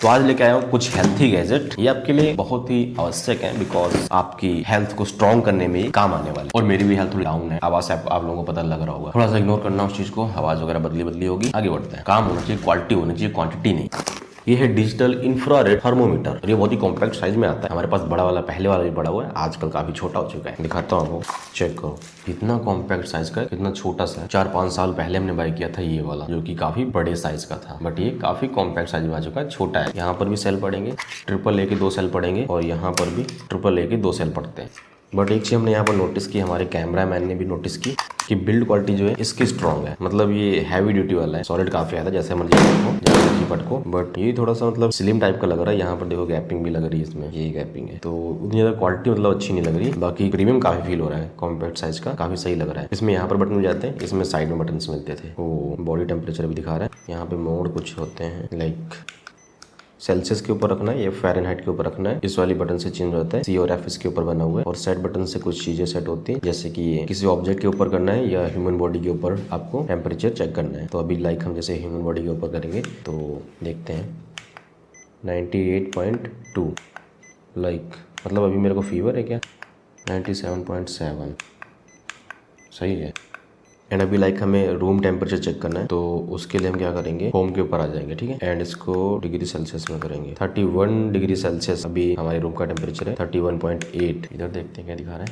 तो आज लेके आया हूँ कुछ हेल्थी गैजेट। ये आपके लिए बहुत ही आवश्यक है बिकॉज आपकी हेल्थ को स्ट्रॉन्ग करने में काम आने वाले। और मेरी भी हेल्थ थोड़ी डाउन है, आवाज से आप लोगों को पता लग रहा होगा। थोड़ा सा इग्नोर करना उस चीज को, आवाज वगैरह बदली होगी। आगे बढ़ते हैं। काम होना चाहिए, क्वालिटी होनी चाहिए, क्वांटिटी नहीं। ये है डिजिटल इंफ्रारेड थर्मोमीटर और ये बहुत ही कॉम्पैक्ट साइज में आता है। हमारे पास बड़ा वाला, पहले वाला भी बड़ा हुआ है, आजकल काफी छोटा हो चुका है। दिखाता हूँ आपको, चेक करो कितना कॉम्पैक्ट साइज का है, कितना छोटा सा है। 4-5 साल पहले हमने बाय किया था ये वाला, जो कि काफी बड़े साइज का था, बट ये काफी कॉम्पैक्ट साइज में आ चुका है। छोटा है। यहाँ पर भी सेल पड़ेंगे, AAA के 2 सेल पड़ेंगे और यहाँ पर भी AAA के 2 सेल पड़ते हैं। बट एक चीज हमने यहाँ पर नोटिस की, हमारे कैमरा मैन ने भी नोटिस की कि बिल्ड क्वालिटी जो है इसकी स्ट्रॉन्ग है। मतलब ये हैवी ड्यूटी वाला है, सॉलिड काफी आता है, जैसे मर्जी जैसे पटको। बट ये थोड़ा सा मतलब स्लिम टाइप का लग रहा है। यहाँ पर देखो गैपिंग भी लग रही है इसमें, ये गैपिंग है, तो उतनी ज्यादा क्वालिटी मतलब अच्छी नहीं लग रही। बाकी प्रीमियम काफी फील हो रहा है, कॉम्पैक्ट साइज का काफी सही लग रहा है। इसमें यहाँ पर बटन मिल जाते हैं, इसमें साइड में बटन मिलते थे। वो बॉडी टेम्परेचर भी दिखा रहा है। यहाँ पे मोड कुछ होते हैं, लाइक सेल्सियस के ऊपर रखना है या फ़ारेनहाइट के ऊपर रखना है। इस वाली बटन से चेंज होता है। C और F इसके ऊपर बना हुआ है। और सेट बटन से कुछ चीजें सेट होती हैं, जैसे कि किसी ऑब्जेक्ट के ऊपर करना है या ह्यूमन बॉडी के ऊपर आपको टेम्परेचर चेक करना है। तो अभी लाइक हम जैसे ह्यूमन बॉडी के ऊपर करेंगे तो देखते हैं 98.2, लाइक मतलब अभी मेरे को फीवर है क्या? 97.7 सही है। एंड अभी लाइक हमें रूम टेम्परेचर चेक करना है, तो उसके लिए हम क्या करेंगे, होम के ऊपर आ जाएंगे, ठीक है। एंड इसको डिग्री सेल्सियस में करेंगे। 31 डिग्री सेल्सियस अभी हमारे रूम का टेम्परेचर है। 31.8 इधर देखते हैं क्या दिखा रहा है।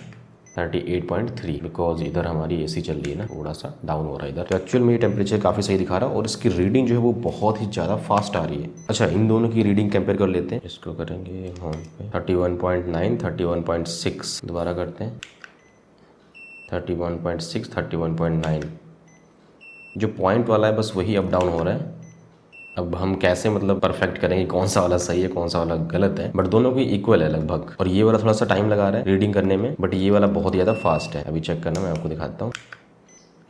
38.3 बिकॉज इधर हमारी AC चल रही है ना, थोड़ा सा डाउन हो रहा है इधर। तो एक्चुअल में ये टेम्परेचर काफी सही दिखा रहा है और इसकी रीडिंग जो है वो बहुत ही ज्यादा फास्ट आ रही है। अच्छा, इन दोनों की रीडिंग कंपेयर कर लेते हैं। इसको करेंगे होम पे 31.9, 31.6 दोबारा करते हैं 31.6, 31.9। जो पॉइंट वाला है बस वही अप डाउन हो रहा है। अब हम कैसे मतलब परफेक्ट करेंगे कौन सा वाला सही है कौन सा वाला गलत है, बट दोनों की इक्वल है लगभग। और ये वाला थोड़ा सा टाइम लगा रहा है रीडिंग करने में, बट ये वाला बहुत ज़्यादा फास्ट है। अभी चेक करना, मैं आपको दिखाता हूँ।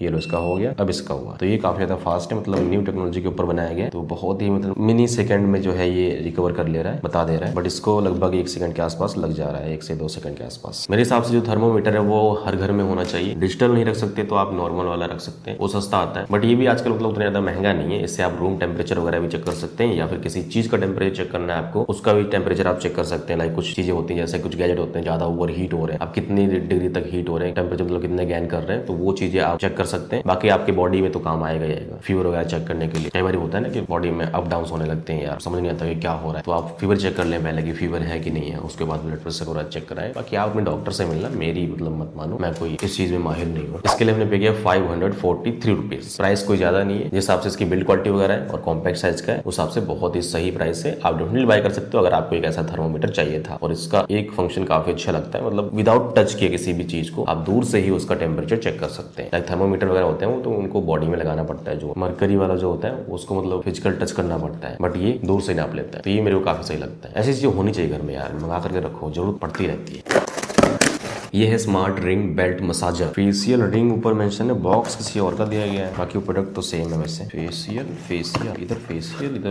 ये लो, इसका हो गया, अब इसका हुआ। तो ये काफी ज्यादा फास्ट है, मतलब न्यू टेक्नोलॉजी के ऊपर बनाया गया है। तो बहुत ही मतलब मिनी सेकंड में जो है ये रिकवर कर ले रहा है, बता दे रहा है। बट इसको लगभग 1 सेकंड के आसपास लग जा रहा है, 1 से 2 सेकंड के आसपास। मेरे हिसाब से जो थर्मोमीटर है वो हर घर में होना चाहिए। डिजिटल नहीं रख सकते तो आप नॉर्मल वाला रख सकते हैं, वो सस्ता आता है। बट ये भी आजकल मतलब उतना ज्यादा महंगा नहीं है। इससे आप रूम टेम्परेचर वगैरह भी चेक कर सकते हैं, या फिर किसी चीज का टेम्परेचर चेक करना है आपको, उसका भी टेम्परेचर आप चेक कर सकते हैं। लाइक कुछ चीजें होती हैं, जैसे कुछ गैजेट होते हैं ज्यादा ओवर हीट हो रहे हैं, आप कितनी डिग्री तक हीट हो रहे हैं, टेम्परेचर मतलब कितने गैन कर रहे हैं, तो वो चीजें आप चेक कर सकते हैं। बाकी आपके बॉडी में तो काम आएगा ही आएगा। फीवर वगैरह चेक करने के लिए कई बार होता है ना कि बॉडी में अप डाउन होने लगते हैं, यार समझ नहीं आता कि क्या हो रहा है, तो आप फीवर चेक कर लें पहले कि फीवर है कि नहीं है, उसके बाद ब्लड प्रेशर वगैरह चेक कराएं। बाकी आप अपने डॉक्टर से मिलना, मेरी मतलब मत मानो, मैं कोई इस चीज में माहिर नहीं हूँ। इसके लिए हमने पे किया 543 रुपीज। प्राइस कोई ज्यादा नहीं है, जिस हिसाब से इसकी बिल्ड क्वालिटी वगैरह है और कॉम्पैक्ट साइज का है, उस हिसाब से बहुत ही सही प्राइस है। आप डेफिनेटली बाय कर सकते हो अगर आपको एक ऐसा थर्मोमीटर चाहिए था। और इसका एक फंक्शन काफी अच्छा लगता है, मतलब विदाउट टच किए किसी भी चीज को आप दूर से ही उसका टेम्परेचर चेक कर सकते हैं। लाइक थर्मोमीटर वगैरह होते हैं वो तो उनको बॉडी में लगाना पड़ता है, जो मरकरी वाला जो होता है उसको मतलब फिजिकल टच करना पड़ता है, बट ये दूर से नाप लेता है। तो ये मेरे को काफी सही लगता है। ऐसी चीजें होनी चाहिए घर में यार, मंगा करके रखो, जरूरत पड़ती रहती है। ये है smart ring belt massager. Facial ring ऊपर मेंशन है, बॉक्स किसी और का दिया गया है, बाकी प्रोडक्ट तो सेम है वैसे। फेशियल इधर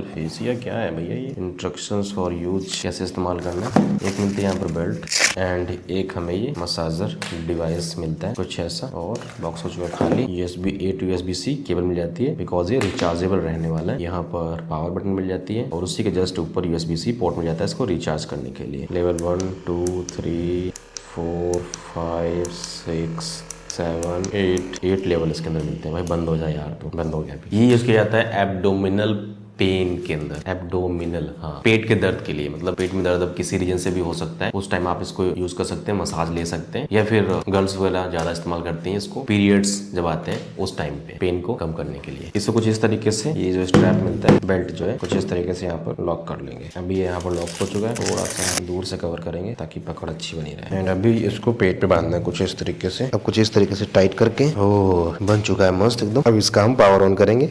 फेशियल क्या है भैया? ये इंस्ट्रक्शंस फॉर यूज, कैसे इस्तेमाल करना है। एक मिलती है यहाँ पर बेल्ट एंड एक हमें ये मसाजर डिवाइस मिलता है कुछ ऐसा। और बॉक्स हो चुका खाली। USB-A to USB-C केबल मिल जाती है बिकॉज ये रिचार्जेबल रहने वाला है। यहाँ पर पावर बटन मिल जाती है और उसी के जस्ट ऊपर USB-C पोर्ट मिल जाता है इसको रिचार्ज करने के लिए। लेवल 1 2 3 4 5 6 7 8 लेवल इसके अंदर मिलते हैं। भाई बंद हो जाए यार, तो बंद हो गया। ये यूज किया जाता है एब्डोमिनल पेन के अंदर। एब्डोमिनल, हाँ, पेट के दर्द के लिए। मतलब पेट में दर्द अब किसी रीजन से भी हो सकता है, उस टाइम आप इसको यूज कर सकते हैं, मसाज ले सकते हैं। या फिर गर्ल्स वगैरह ज्यादा इस्तेमाल करती हैं इसको, पीरियड्स जब आते हैं उस टाइम पे पेन को कम करने के लिए। इसको कुछ इस तरीके से ये जो स्ट्रैप मिलता है, बेल्ट जो है, कुछ इस तरीके से यहाँ पर लॉक कर लेंगे। अभी यहाँ पर लॉक हो चुका है, थोड़ा सा दूर से कवर करेंगे ताकि पकड़ अच्छी बनी रहे। एंड अभी इसको पेट पे बांधना है कुछ इस तरीके से। अब कुछ इस तरीके से टाइट करके, ओह बन चुका है मस्त एकदम। अब इसका हम पावर ऑन करेंगे।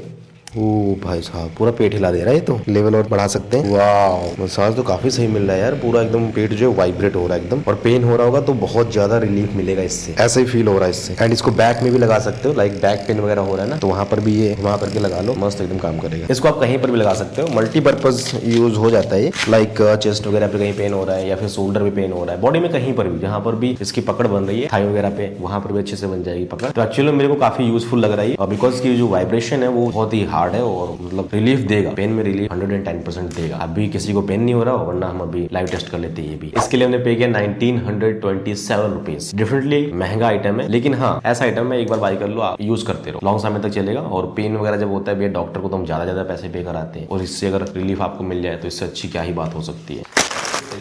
ओ भाई साहब, पूरा पेट हिला दे रहा है। ये तो लेवल और बढ़ा सकते हैं। वाह, मसाज तो काफी सही मिल रहा है यार। पूरा एकदम पेट जो है वाइब्रेट हो रहा है एकदम। और पेन हो रहा होगा तो बहुत ज्यादा रिलीफ मिलेगा इससे, ऐसा ही फील हो रहा है इससे। एंड इसको बैक में भी लगा सकते हो, लाइक बैक पेन वगैरह हो रहा है ना, तो वहां पर भी ये घुमा करके लगा लो, मस्त एकदम काम करेगा। इसको आप कहीं पर भी लगा सकते हो, मल्टीपर्पज यूज हो जाता है। लाइक चेस्ट वगैरह पे कहीं पेन हो रहा है या फिर शोल्डर पे पेन हो रहा है, बॉडी में कहीं पर भी जहां पर भी इसकी पकड़ बन रही है, थाई वगैरह पे, वहां पर भी अच्छे से बन जाएगी पकड़। तो एक्चुअली मेरे को काफी यूजफुल लग रहा है बिकॉज की जो वाइब्रेशन है वो बहुत ही हार्ड हार्ड है और मतलब रिलीफ देगा, पेन में रिलीफ 110% देगा। अभी किसी को पेन नहीं हो रहा हो, वरना हम अभी लाइव टेस्ट कर लेते हैं ये भी। इसके लिए हमने पे किया 1927 रुपीज। डिफरेंटली महंगा आइटम है, लेकिन हाँ ऐसा आइटम है एक बार बाय कर लो, आप यूज करते रहो, लॉन्ग समय तक चलेगा। और पेन वगैरह जब होता है भैया, डॉक्टर को तो हम ज्यादा पैसे पे कराते हैं, और इससे अगर रिलीफ आपको मिल जाए तो इससे अच्छी क्या ही बात हो सकती है।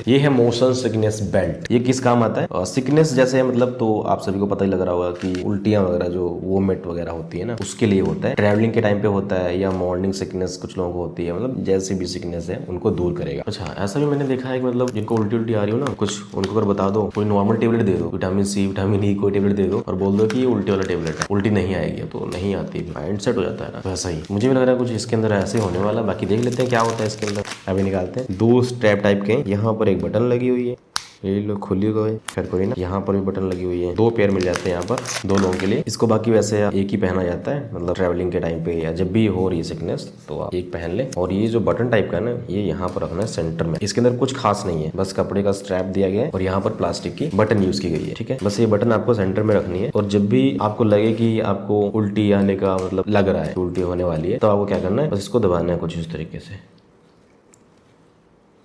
ये है मोशन सिकनेस बेल्ट। ये किस काम आता है? सिकनेस जैसे है मतलब, तो आप सभी को पता ही लग रहा होगा कि उल्टियां वगैरह जो वोमिट वगैरह होती है ना, उसके लिए होता है। ट्रैवलिंग के टाइम पे होता है, या मॉर्निंग सिकनेस कुछ लोगों को होती है, मतलब जैसी भी सिकनेस है उनको दूर करेगा। अच्छा, ऐसा भी मैंने देखा है कि मतलब जिनको उल्टी आ रही हो ना, कुछ उनको अगर बता दो कोई नॉर्मल टेबलेट दे दो, विटामिन सी विटामिन ई कोई टेबलेट दे दो और बोल दो कि ये उल्टी वाला टेबलेट है, उल्टी नहीं आएगी, तो नहीं आती, माइंड सेट हो जाता है ना। वैसा ही मुझे भी लग रहा है कुछ इसके अंदर ऐसे होने वाला। बाकी देख लेते हैं क्या होता है इसके अंदर। अभी निकालते हैं। 2 स्ट्रैप टाइप के, यहाँ पर एक बटन लगी हुई है, ये लो खुली गए, खैर कोई ना। यहाँ पर भी बटन लगी हुई है, 2 पेयर मिल जाते हैं यहाँ पर 2 लोगों के लिए। इसको बाकी वैसे एक ही पहना जाता है, मतलब ट्रैवलिंग के टाइम पे या जब भी हो रही है सिकनेस तो आप एक पहन ले। और ये जो बटन टाइप का है ना, ये यहाँ पर रखना है सेंटर में। इसके अंदर कुछ खास नहीं है, बस कपड़े का स्ट्रैप दिया गया है और यहाँ पर प्लास्टिक की बटन यूज की गई है। ठीक है, बस ये बटन आपको सेंटर में रखनी है। और जब भी आपको लगे कि आपको उल्टी आने का मतलब लग रहा है, उल्टी होने वाली है, तो आपको क्या करना है, बस इसको दबाना है कुछ इस तरीके से।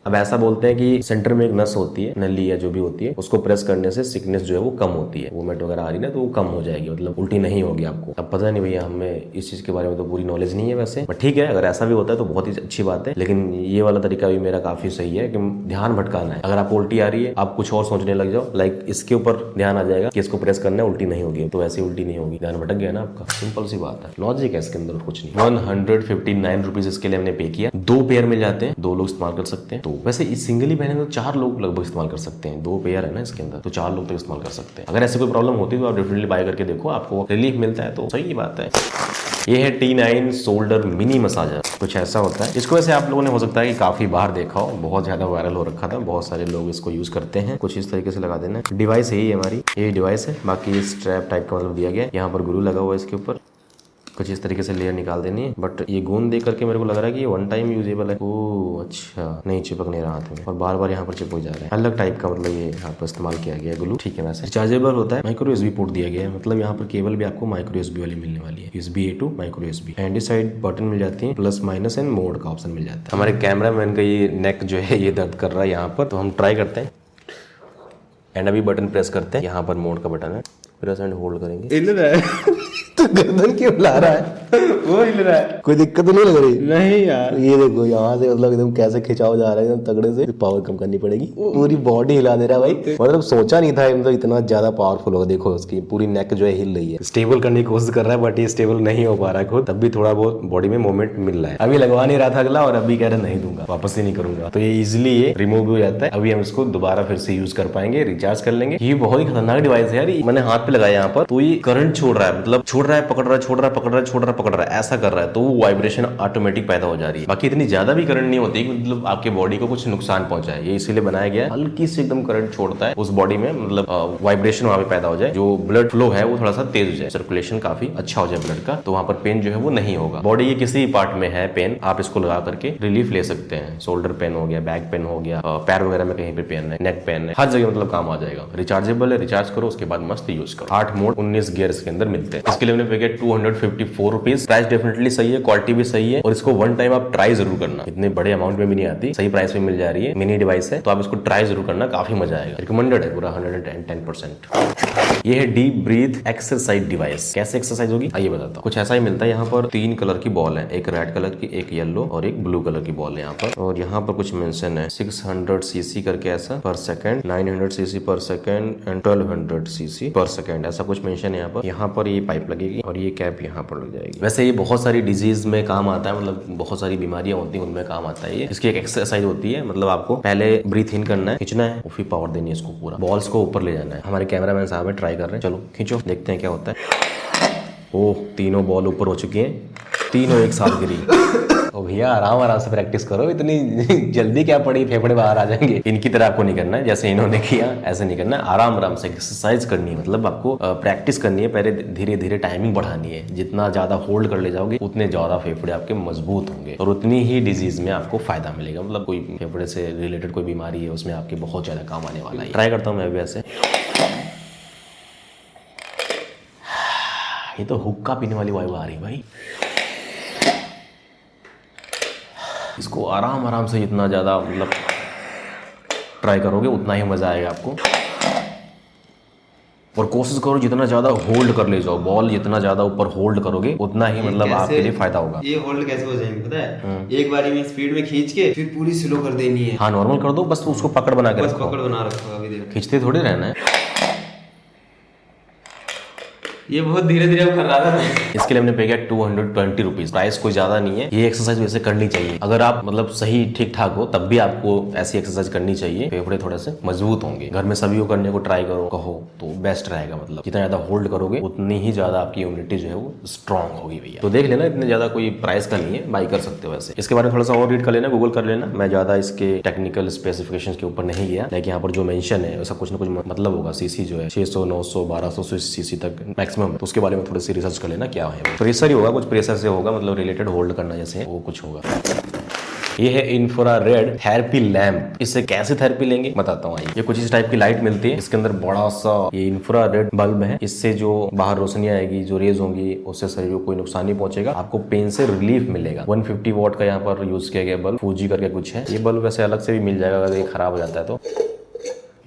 अब ऐसा बोलते हैं कि सेंटर में एक नस होती है, नली या जो भी होती है, उसको प्रेस करने से सिकनेस जो है वो कम होती है। वोमिट वगैरह आ रही ना तो वो कम हो जाएगी, मतलब उल्टी नहीं होगी आपको। अब पता नहीं भैया, हमें इस चीज के बारे में तो पूरी नॉलेज नहीं है वैसे, बट ठीक है, अगर ऐसा भी होता है तो बहुत ही अच्छी बात है। लेकिन ये वाला तरीका भी मेरा काफी सही है कि ध्यान भटकाना है। अगर आपको उल्टी आ रही है, आप कुछ और सोचने लग जाओ, लाइक इसके ऊपर ध्यान आ जाएगा कि इसको प्रेस करना है, उल्टी नहीं होगी, तो ऐसी उल्टी नहीं होगी, ध्यान भटक गया ना आपका। सिंपल सी बात है, लॉजिक है इसके अंदर, कुछ नहीं। 159 रुपीज इसके लिए हमने पे किया। 2 पेयर मिल जाते हैं, 2 लोग इस्तेमाल कर सकते हैं। तो वैसे इस सिंगल पहने तो 4 लोग लगभग इस्तेमाल कर सकते हैं। 2 पेयर है ना इसके अंदर, तो 4 लोग तो इस्तेमाल कर सकते हैं। अगर ऐसी कोई प्रॉब्लम होती है तो आप डेफिनेटली बाय करके देखो, आपको रिलीफ मिलता है तो सही बात है। ये है T9 शोल्डर मिनी मसाजर। कुछ ऐसा होता है। इसको वैसे आप लोगों ने हो सकता है कि काफी बार देखा हो, बहुत ज्यादा वायरल हो रखा था, बहुत सारे लोग इसको यूज करते हैं। कुछ इस तरीके से लगा देना। डिवाइस यही है हमारी, ये डिवाइस है। बाकी स्ट्रैप टाइप का मतलब दिया गया है, यहाँ पर ग्लू लगा हुआ है इसके ऊपर। कुछ इस तरीके से लेयर निकाल देनी है। बट ये गोंद देख करके मेरे को लग रहा है कि ये 1 टाइम यूजेबल है। ओह अच्छा, नहीं चिपक नहीं रहा हाथ में और बार बार यहाँ पर चिपक जा रहा है। अलग टाइप का मतलब ये यहाँ पर इस्तेमाल किया गया है ग्लू। ठीक है, वैसे रिचार्जेबल होता है। माइक्रो USB पोर्ट दिया गया है, मतलब यहाँ पर केबल भी आपको माइक्रो USB वाली मिलने वाली है, USB A to micro USB। Handy side button मिल जाती है, प्लस माइनस एंड मोड का ऑप्शन मिल जाता है। हमारे कैमरा मैन का ये नेक जो है ये दर्द कर रहा है यहाँ पर, तो हम ट्राई करते हैं। एंड अभी बटन प्रेस करते हैं, यहाँ पर मोड का बटन है, प्रेस एंड होल्ड करेंगे। हिल रहा है तो गर्दन क्यों हिला रहा है? वो हिल रहा है, कोई दिक्कत तो नहीं लग रही? नहीं यार, ये देखो यहाँ से मतलब एकदम कैसे खिंचाव जा रहा है एकदम तगड़े से। पावर कम करनी पड़ेगी, पूरी बॉडी हिला दे रहा है भाई। मतलब सोचा नहीं था मतलब इतना ज्यादा पावरफुल होगा। देखो उसकी पूरी नेक जो है हिल रही है। स्टेबल करने की कोशिश कर रहा है, बट ये स्टेबल नहीं हो पा रहा है खुद, तब भी थोड़ा बहुत बॉडी में मूवमेंट मिल रहा है। अभी लगवा नहीं रहा था अगला, और अभी कह रहा नहीं दूंगा, वापस ही नहीं करूंगा, तो ये इजिली ये रिमूव हो जाता है। अभी हम इसको दोबारा फिर से यूज कर पाएंगे, रिचार्ज कर लेंगे। ये बहुत ही खतरनाक डिवाइस है यार। मैंने हाथ पे लगाया यहाँ पर, तो ये करंट छोड़ रहा है, मतलब छोड़ रहा है, पकड़ रहा है, छोड़ रहा है, पकड़ रहा है, छोड़ रहा है, पकड़ रहा है, ऐसा कर रहा है, तो वो वाइब्रेशन ऑटोमेटिक पैदा हो जा रही है। बाकी इतनी ज्यादा भी करंट नहीं होती कि मतलब आपके बॉडी को कुछ नुकसान पहुंचाए। ये इसीलिए बनाया गया है, हल्की सी एकदम करंट छोड़ता है उस बॉडी में, मतलब वाइब्रेशन वहां पे पैदा हो जाए, जो ब्लड फ्लो है वो थोड़ा सा तेज हो जाए, सर्कुलेशन काफी अच्छा हो जाए ब्लड का, तो वहां पर पेन जो है वो नहीं होगा। बॉडी के किसी पार्ट में है पेन, आप इसको लगा करके रिलीफ ले सकते हैं। शोल्डर पेन हो गया, बैक पेन हो गया, पैर वगैरह में कहीं पे पेन है, नेक पेन है, हर जगह मतलब काम आ जाएगा। रिचार्जेबल है, रिचार्ज करो उसके बाद मस्त यूज करो। 8 मोड 19 गियर्स के अंदर मिलते हैं। इसके लिए हमने पे किया 254 रुपीज। प्राइस डेफिनेटली सही है, क्वालिटी भी सही है, और इसको 1 टाइम आप ट्राई जरूर करना। इतने बड़े अमाउंट में भी नहीं आती, सही प्राइस में मिल जा रही है, मिनी डिवाइस है, तो आप इसको ट्राई जरूर करना, काफी मजा आएगा। रिकमेंडेड है पूरा 110%। ये है डीप ब्रीथ एक्सरसाइज डिवाइस। कैसे एक्सरसाइज होगी आइए बताता हूँ। कुछ ऐसा ही मिलता है। यहाँ पर 3 कलर की बॉल है, एक रेड कलर की, एक येलो और एक ब्लू कलर की बॉल है यहाँ पर। और यहाँ पर कुछ मेंशन है 600 सीसी करके ऐसा पर सेकंड, 900 सीसी पर सेकंड एंड 1200 सीसी पर सेकंड, ऐसा कुछ मेंशन है यहाँ पर। यहाँ पर ये पाइप लगेगी और ये कैप यहाँ पर लग जाएगी। वैसे ये बहुत सारी डिजीज में काम आता है, मतलब बहुत सारी बीमारियां होती हैं उनमें काम आता है ये। इसकी एक एक्सरसाइज होती है, मतलब आपको पहले ब्रीथ इन करना है, खींचना है और फिर पावर देनी है इसको, पूरा बॉल्स को ऊपर ले जाना है। हमारे कैमरामैन साहब है, ट्राई कर रहे हैं, चलो खींचो देखते हैं क्या होता है। ओह, तीनों बॉल ऊपर हो चुकी हैं, तीनों एक साथ गिरी। ओ भैया आराम आराम से प्रैक्टिस करो, इतनी जल्दी क्या पड़ी, फेफड़े बाहर आ जाएंगे। इनकी तरह आपको नहीं करना है जैसे इन्होंने किया, ऐसे नहीं करना है। आराम आराम से एक्सरसाइज करनी है, मतलब आपको प्रैक्टिस करनी है। पहले धीरे धीरे टाइमिंग बढ़ानी है, जितना ज्यादा होल्ड कर ले जाओगे उतने ज्यादा फेफड़े आपके मजबूत होंगे और उतनी ही डिजीज में आपको फायदा मिलेगा। मतलब कोई फेफड़े से रिलेटेड कोई बीमारी है उसमें आपके बहुत ज्यादा काम आने वाला है। ट्राई करता हूँ मैं भी ऐसे। ये तो हुक्का पीने वाली वाइब आ रही है भाई। इसको आराम आराम से जितना ज़्यादा मतलब ट्राई करोगे उतना ही मज़ा आएगा आपको। और कोशिश करो जितना ज़्यादा होल्ड कर ले जाओ, बॉल जितना ज़्यादा ऊपर होल्ड करोगे उतना ही मतलब आपके लिए फायदा होगा। ये होल्ड कैसे हो जाएंगे पता है? एक बारी में स्पीड में खींच के फिर पूरी स्लो कर देनी है। हाँ नॉर्मल कर दो, बस उसको पकड़ बना के बस रखो। पकड़ बना रखो, अभी देखो खींचते थोड़ी रहना है। ये बहुत धीरे धीरे कर रहा था। इसके लिए हमने पे किया 220 रुपीज। प्राइस कोई ज्यादा नहीं है। ये एक्सरसाइज वैसे करनी चाहिए, अगर आप मतलब सही ठीक ठाक हो तब भी आपको ऐसी एक्सरसाइज करनी चाहिए। फेफड़े थोड़े से मजबूत होंगे। घर में सभी को करने को ट्राई करो कहो तो बेस्ट रहेगा। मतलब जितना ज्यादा होल्ड करोगे उतनी ही ज्यादा आपकी इम्यूनिटी जो है वो स्ट्रांग होगी भैया। तो देख लेना, इतने ज्यादा कोई प्राइस का नहीं है, बाई कर सकते हो। वैसे इसके बारे में थोड़ा सा और रीड कर लेना, गूगल कर लेना। मैं ज्यादा इसके टेक्निकल स्पेसिफिकेशन के ऊपर नहीं गया, लेकिन यहाँ पर जो मेंशन है उसका कुछ ना कुछ मतलब होगा। सीसी जो है 600 900 1200 सीसी तक मैक्सिमम है, तो उसके बारे में थोड़ी सी रिसर्च कर लेना क्या है। प्रेशर ही होगा, कुछ प्रेशर से होगा, मतलब रिलेटेड होल्ड करना जैसे वो कुछ होगा। ये है इंफ्रारेड थेरेपी लैंप। इससे कैसे थेरेपी लेंगे बताता हूँ। ये कुछ इस टाइप की लाइट मिलती है, इसके अंदर बड़ा सा ये इंफ्रारेड बल्ब है। इससे जो बाहर रोशनी आएगी, जो रेज होंगी, उससे शरीर को कोई नुकसान नहीं पहुंचेगा, आपको पेन से रिलीफ मिलेगा। 150 वॉट का यहाँ पर यूज किया गया बल्ब, फूजी करके कुछ है। ये बल्ब वैसे अलग से भी मिल जाएगा अगर ये खराब हो जाता है तो।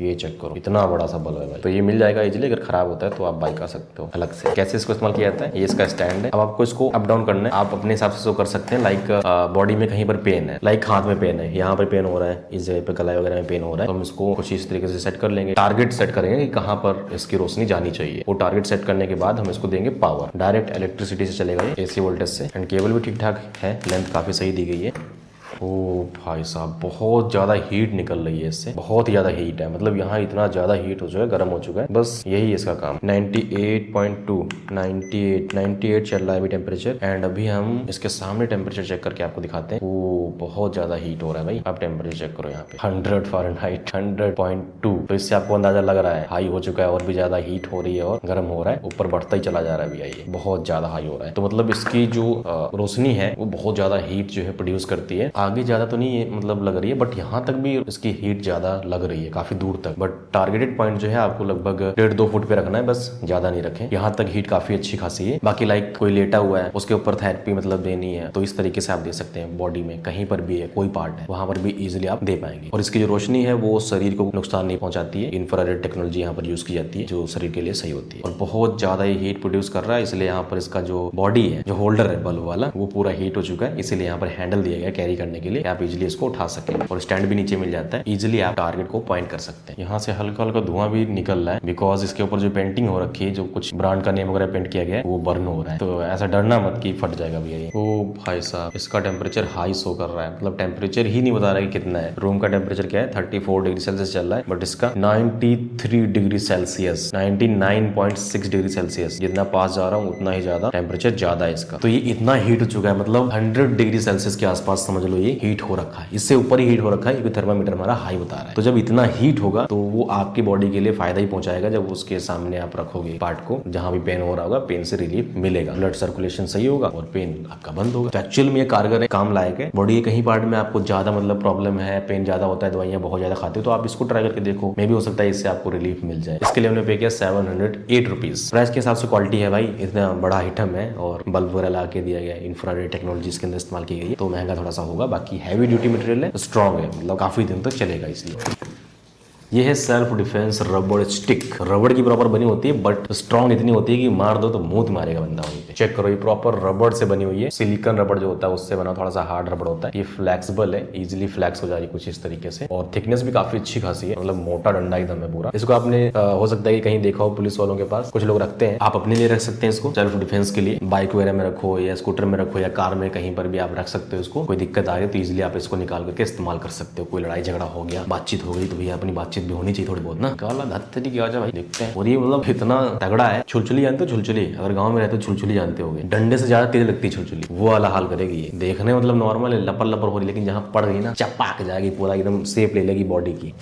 ये चेक करो, इतना बड़ा सा बल्ब है भाई। तो ये मिल जाएगा इजीली, अगर खराब होता है तो आप बाई कर सकते हो अलग से। कैसे इसको इस्तेमाल किया जाता है, ये इसका स्टैंड है। अब आपको इसको अप डाउन करना है, आप अपने हिसाब से इसको कर सकते हैं। लाइक बॉडी में कहीं पर पेन है, लाइक हाथ में पेन है, यहाँ पर पेन हो रहा है, इस जगह पे कलाई वगैरह में पेन हो रहा है, तो हम इसको कुछ इस तरीके से सेट कर लेंगे। टारगेट सेट करेंगे कि कहाँ पर इसकी रोशनी जानी चाहिए। वो टारगेट सेट करने के बाद हम इसको देंगे पावर। डायरेक्ट इलेक्ट्रिसिटी से चलेगा ये, AC वोल्टेज से। एंड केबल भी ठीक ठाक है, लेंथ काफी सही दी गई है। ओ भाई साहब, बहुत ज़्यादा हीट निकल रही है इससे, बहुत ही ज़्यादा हीट है। मतलब यहाँ इतना ज़्यादा हीट हो चुका है, गर्म हो चुका है, बस यही इसका काम। 98.2 98 चल रहा है अभी टेम्परेचर। एंड अभी हम इसके सामने टेम्परेचर चेक करके आपको दिखाते हैं। ओ बहुत ज़्यादा हीट हो रहा है भाई। आप टेम्परेचर चेक करो यहाँ पे 100 फ़ारेनहाइट 100.2। तो इससे आपको अंदाजा लग रहा है हाई हो चुका है, और भी ज़्यादा हीट हो रही है और गर्म हो रहा है, ऊपर बढ़ता ही चला जा रहा है भैया। ये बहुत ज़्यादा हाई हो रहा है, तो मतलब इसकी जो रोशनी है वो बहुत ज़्यादा हीट जो है प्रोड्यूस करती है। आगे ज्यादा तो नहीं मतलब लग रही है, बट यहाँ तक भी इसकी हीट ज्यादा लग रही है, काफी दूर तक। बट टारगेटेड पॉइंट जो है आपको लगभग 1.5-2 फुट पे रखना है, बस ज्यादा नहीं रखें। यहाँ तक हीट काफी अच्छी खासी है। बाकी लाइक कोई लेटा हुआ है, उसके ऊपर थेरेपी मतलब देनी है, तो इस तरीके से आप दे सकते हैं। बॉडी में कहीं पर भी है, कोई पार्ट है, वहां पर भी इजिली आप दे पाएंगे। और इसकी जो रोशनी है वो शरीर को नुकसान नहीं पहुंचाती है। इंफ्रारेड टेक्नोलॉजी यहाँ पर यूज की जाती है, जो शरीर के लिए सही होती है। और बहुत ज्यादा ही हीट प्रोड्यूस कर रहा है, इसलिए यहाँ पर इसका जो बॉडी है, जो होल्डर है बल्ब वाला, वो पूरा हीट हो चुका है। इसीलिए यहाँ पर हैंडल दिया गया कैरी करने के लिए, आप इजिली इसको उठा सके। और स्टैंड भी नीचे मिल जाता है, इजीली आप टारगेट को पॉइंट कर सकते हैं। यहाँ से हल्का हल्का धुआं भी निकल रहा है, बिकॉज इसके ऊपर जो पेंटिंग हो रखी है, जो कुछ ब्रांड का नेम वगैरह पेंट किया गया है, वो बर्न हो रहा है। तो ऐसा डरना मत कि फट जाएगा भैया ये। ओ भाई साहब, इसका टेम्परेचर हाई शो कर रहा है, मतलब टेम्परेचर ही नहीं बता रहा है कि कितना है। रूम का टेम्परेचर क्या है, 34 डिग्री सेल्सियस चल रहा है, बट इसका 93 डिग्री सेल्सियस 99.6 डिग्री सेल्सियस। जितना पास जा रहा हूँ उतना ही ज्यादा टेम्परेचर ज्यादा है इसका। तो ये इतना हीट हो चुका है, मतलब 100 डिग्री सेल्सियस के आसपास समझ लो ये हीट हो रखा है। इससे ऊपर ही हीट हो रखा है, क्योंकि थर्मामीटर हमारा हाई बता रहा है। तो जब इतना हीट होगा तो वो आपकी बॉडी के लिए फायदा ही पहुंचाएगा। जब उसके सामने आप रखोगे पार्ट को, जहां भी पेन हो रहा होगा, पेन से रिलीफ मिलेगा, ब्लड सर्कुलेशन सही होगा और पेन आपका बंद होगा। तो एक्चुअल में ये कारगर है, काम लायक है। बॉडी के कहीं पार्ट में आपको ज्यादा मतलब प्रॉब्लम है, पेन ज्यादा होता है, दवाइयां बहुत ज्यादा खाते हो, तो आप इसको ट्राई करके देखो, मे भी हो सकता है इससे आपको रिलीफ मिल जाए। इसके लिए हमने पे किया 708 रुपीज। प्राइस के हिसाब से क्वालिटी है भाई, इतना बड़ा आइटम है और बल्ब वगैरह ला के दिया गया, इंफ्रारेड टेक्नोलॉजी इसके अंदर इस्तेमाल की गई है, तो महंगा थोड़ा सा होगा। बाकी हैवी ड्यूटी मटेरियल है, स्ट्रॉन्ग है, मतलब काफी दिन तक चलेगा। इसलिए ये है सेल्फ डिफेंस रबड़ स्टिक। रबड़ की प्रॉपर बनी होती है, बट स्ट्रॉन्ग इतनी होती है कि मार दो तो मुंह मारेगा बंदा वहीं पे। चेक करो, ये प्रॉपर रबड़ से बनी हुई है। सिलिकॉन रबड़ जो होता है उससे बना, थोड़ा सा हार्ड रबड़ होता है। ये फ्लेक्सिबल है, इजीली फ्लेक्स हो जा रही है कुछ इस तरीके से। और थिकनेस भी काफी अच्छी खासी है, मतलब मोटा डंडा एकदम है पूरा। इसको आपने हो सकता है कि कहीं देखा हो पुलिस वालों के पास, कुछ लोग रखते हैं। आप अपने लिए रख सकते हैं इसको, सेल्फ डिफेंस के लिए। बाइक वगैरह में रखो या स्कूटर में रखो या कार में, कहीं पर भी आप रख सकते हो इसको। कोई दिक्कत आ रही है तो इजिली आप इसको निकाल करके इस्तेमाल कर सकते हो। कोई लड़ाई झगड़ा हो गया, बातचीत हो गई, तो भैया अपनी बातचीत भी होनी चाहिए थोड़ी बहुत ना। काला धत्ते की आजा भाई, देखते हैं। और ये मतलब इतना तगड़ा है। छुलछुली जानते हो? छुलछुली, अगर गांव में रहते हो छुलछुली जानते होगे, डंडे से ज्यादा तेज लगती है छुलछुली, वो वाला हाल करेगी ये। देखने मतलब नॉर्मल है, लपर लपर हो रही, लेकिन जहाँ पड़ गई ना चपाक जाएगी, पूरा एकदम शेप ले लेगी बॉडी की।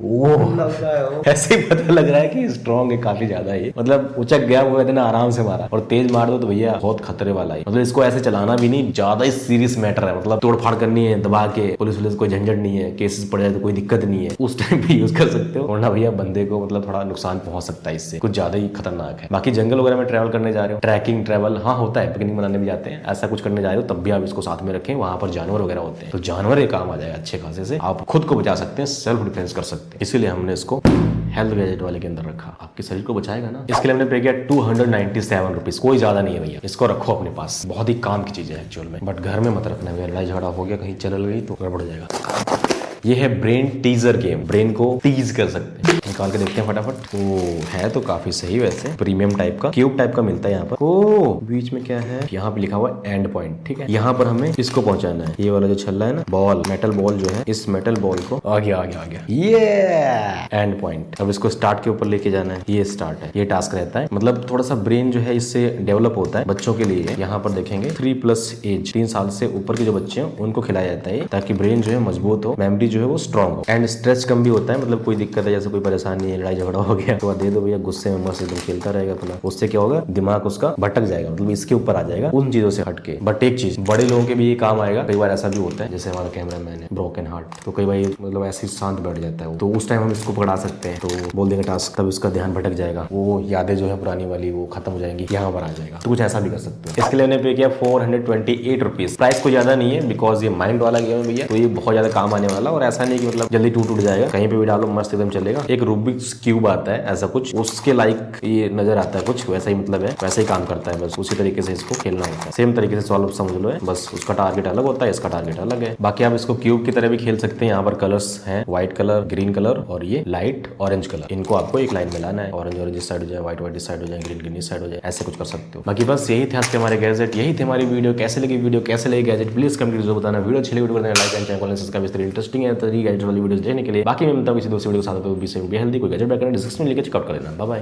ओह लग रहा है वो। ऐसे ही पता लग रहा है कि स्ट्रॉन्ग है काफी ज्यादा ये, मतलब उचक गया वो इतना आराम से मारा, और तेज मार दो तो भैया बहुत खतरे वाला है। मतलब इसको ऐसे चलाना भी नहीं, ज्यादा ही सीरियस मैटर है, मतलब तोड़फाड़ करनी है दबा के, पुलिस कोई झंझट नहीं है, केसेस पड़ जाए तो कोई दिक्कत नहीं है, उस टाइम पे यूज कर सकते हो, वरना भैया बंदे को मतलब थोड़ा नुकसान पहुंच सकता है इससे, कुछ ज्यादा ही खतरनाक है। बाकी जंगल वगैरह में ट्रैवल करने जा रहे हो, ट्रैकिंग ट्रैवल हाँ होता है, पिकनिक मनाने भी जाते हैं, ऐसा कुछ करने जा रहे हो तब भी आप इसको साथ में रखें, वहां पर जानवर वगैरह होते हैं तो जानवर ये काम आ जाएगा अच्छे खासे से, आप खुद को बचा सकते हैं, सेल्फ डिफेंस कर सकते हैं, इसीलिए हमने इसको हेल्थ गैजेट वाले के अंदर रखा। आपके शरीर को बचाएगा ना, इसके लिए हमने पे किया 297 रुपीज, कोई ज्यादा नहीं है भैया, इसको रखो अपने पास, बहुत ही काम की चीज है एक्चुअल में, बट घर में मत रखना भैया, लड़ाई झगड़ा हो गया कहीं चल गई तो गड़बड़ हो जाएगा। ये है ब्रेन टीजर गेम, ब्रेन को टीज कर सकते हैं, निकाल के देखते हैं फटाफट। ओ है तो काफी सही, वैसे प्रीमियम टाइप का, क्यूब टाइप का मिलता है यहाँ पर। ओ बीच में क्या है, यहाँ पे लिखा हुआ है एंड पॉइंट, ठीक है, यहाँ पर हमें इसको पहुंचाना है, ये वाला जो छल्ला है ना, बॉल, मेटल बॉल जो है, इस मेटल बॉल को आ गया ये एंड पॉइंट। अब इसको स्टार्ट के ऊपर लेके जाना है, ये स्टार्ट है, ये टास्क रहता है, मतलब थोड़ा सा ब्रेन जो है इससे डेवलप होता है बच्चों के लिए। यहाँ पर देखेंगे 3+ एज, 3 साल से ऊपर के जो बच्चे हैं उनको खिलाया जाता है, ताकि ब्रेन जो है मजबूत हो, मेमोरी जो है वो स्ट्रांग हो, एंड स्ट्रेस कम भी होता है, मतलब कोई दिक्कत है जैसे कोई परेशानी है, लड़ाई झगड़ा हो गया तो दे दो भैया, गुस्से में मस्त एकदम खेलता रहेगा अपना, उससे क्या होगा, दिमाग उसका भटक जाएगा, मतलब इसके ऊपर आ जाएगा उन चीजों से हटके। बट एक चीज, बड़े लोगों के भी ये काम आएगा, कई बार ऐसा भी होता है, जैसे हमारा कैमरामैन है ब्रोकन हार्ट, तो कई बार मतलब ऐसे शांत बैठ जाता है, तो उस टाइम हम इसको पकड़ा सकते हैं, तो बोल देंगे टास्क, तब उसका ध्यान भटक जाएगा, वो यादें जो है पुरानी वाली वो खत्म हो जाएंगी, यहाँ पर आ जाएगा, तो कुछ ऐसा भी कर सकते हो। इसके लिए मैंने पे किया 428 रुपीज, प्राइस को ज्यादा नहीं है, बिकॉज ये माइंड वाला गेम है भैया, तो ये बहुत ज्यादा काम आने वाला, और ऐसा नहीं कि मतलब जल्दी टूट जाएगा, कहीं पे भी डालो मस्त एकदम चलेगा। एक रूबिक्स क्यूब आता है ऐसा कुछ, उसके लाइक ये नजर आता है कुछ वैसा ही, मतलब है वैसा ही काम करता है, बस उसी तरीके से इसको खेलना होता है, सेम तरीके से सॉल्व समझ लो है, बस उसका टारगेट अलग होता है, इसका टारगेट अलग है। बाकी आप इसको क्यूब की तरह भी खेल सकते हैं, यहाँ पर कलर्स हैं, व्हाइट कलर, ग्रीन कलर और ये लाइट ऑरेंज कलर, इनको आपको एक लाइन में लाना है, ऑरेंज इस साइड हो जाए, व्हाइट इस साइड हो जाए, ग्रीन इस साइड हो जाए, ऐसे कुछ कर सकते हो। बाकी बस यही थे आज के हमारे गैजेट, यही थे हमारी वीडियो, कैसे लगे गैजेट, प्लीज कमेंट करके बताना, वीडियो अच्छी लगी वीडियो को like and channel subscribe, interesting है तो गैजेट वाली वीडियो देखने के लिए। बाकी मैं मिलता हूं किसी दूसरी वीडियो के साथ, तो भी हेल्दी कोई गैजेट बैक डिस्क्रिप्शन में लेकर चेकआउट कर लेना। Bye bye.